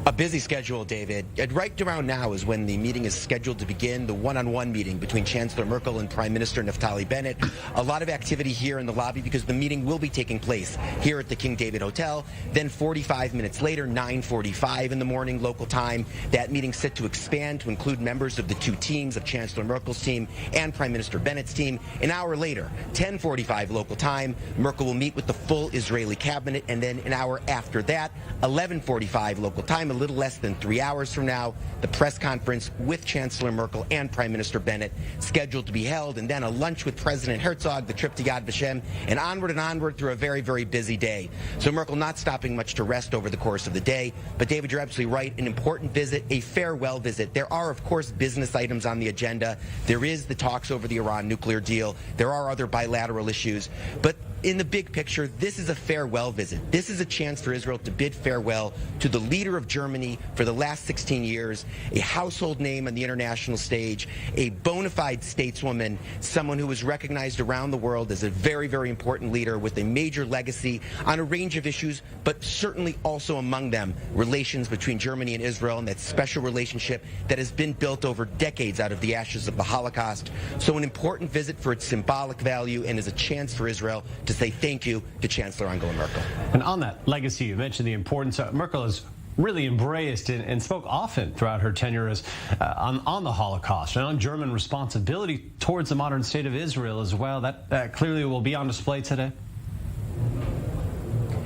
A busy schedule, David. Right around now is when the meeting is scheduled to begin, the one-on-one meeting between Chancellor Merkel and Prime Minister Naftali Bennett. A lot of activity here in the lobby because the meeting will be taking place here at the King David Hotel. Then 45 minutes later, 9:45 in the morning local time, that meeting set to expand to include members of the two teams, of Chancellor Merkel's team and Prime Minister Bennett's team. An hour later, 10:45 local time, Merkel will meet with the full Israeli cabinet, and then an hour after that, 11:45 local time, a little less than 3 hours from now, the press conference with Chancellor Merkel and Prime Minister Bennett scheduled to be held, and then a lunch with President Herzog, the trip to Yad Vashem, and onward through a very, very busy day. So Merkel not stopping much to rest over the course of the day. But David, you're absolutely right, an important visit, a farewell visit. There are, of course, business items on the agenda. There is the talks over the Iran nuclear deal. There are other bilateral issues. But in the big picture, this is a farewell visit. This is a chance for Israel to bid farewell to the leader of Germany for the last 16 years, a household name on the international stage, a bona fide stateswoman, someone who was recognized around the world as a very, very important leader with a major legacy on a range of issues, but certainly also among them relations between Germany and Israel, and that special relationship that has been built over decades out of the ashes of the Holocaust. So an important visit for its symbolic value and is a chance for Israel to say thank you to Chancellor Angela Merkel. And on that legacy, you mentioned the importance. Merkel has really embraced and spoke often throughout her tenure as on the Holocaust and on German responsibility towards the modern state of Israel as well. That clearly will be on display today.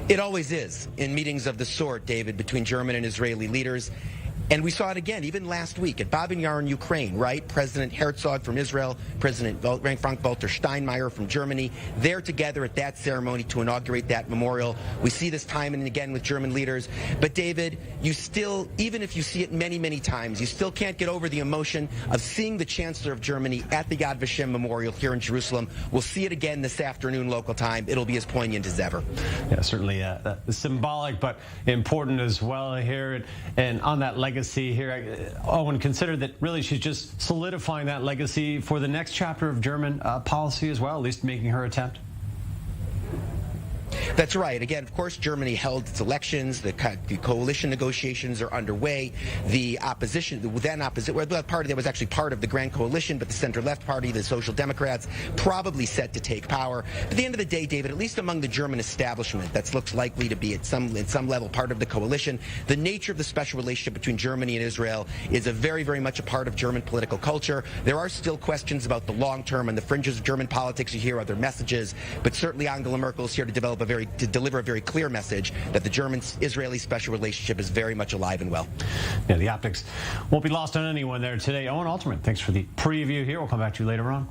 It always is in meetings of the sort, David, between German and Israeli leaders. And we saw it again, even last week at Babin Yar in Ukraine, right? President Herzog from Israel, President Frank-Walter Steinmeier from Germany, they're together at that ceremony to inaugurate that memorial. We see this time and again with German leaders. But David, you still, even if you see it many, many times, you still can't get over the emotion of seeing the Chancellor of Germany at the Yad Vashem Memorial here in Jerusalem. We'll see it again this afternoon local time. It'll be as poignant as ever. Yeah, certainly symbolic, but important as well here. And on that legacy here, Owen, consider that really she's just solidifying that legacy for the next chapter of German policy as well, at least making her attempt. That's right. Again, of course, Germany held its elections. The coalition negotiations are underway. The opposition, the then party that was actually part of the Grand Coalition, but the center-left party, the Social Democrats, probably set to take power. But at the end of the day, David, at least among the German establishment, that looks likely to be at some level part of the coalition. The nature of the special relationship between Germany and Israel is a very, very much a part of German political culture. There are still questions about the long term and the fringes of German politics. You hear other messages, but certainly Angela Merkel is here to deliver a very clear message that the German-Israeli special relationship is very much alive and well. Yeah, the optics won't be lost on anyone there today. Owen, Alterman, thanks for the preview here. We'll come back to you later on.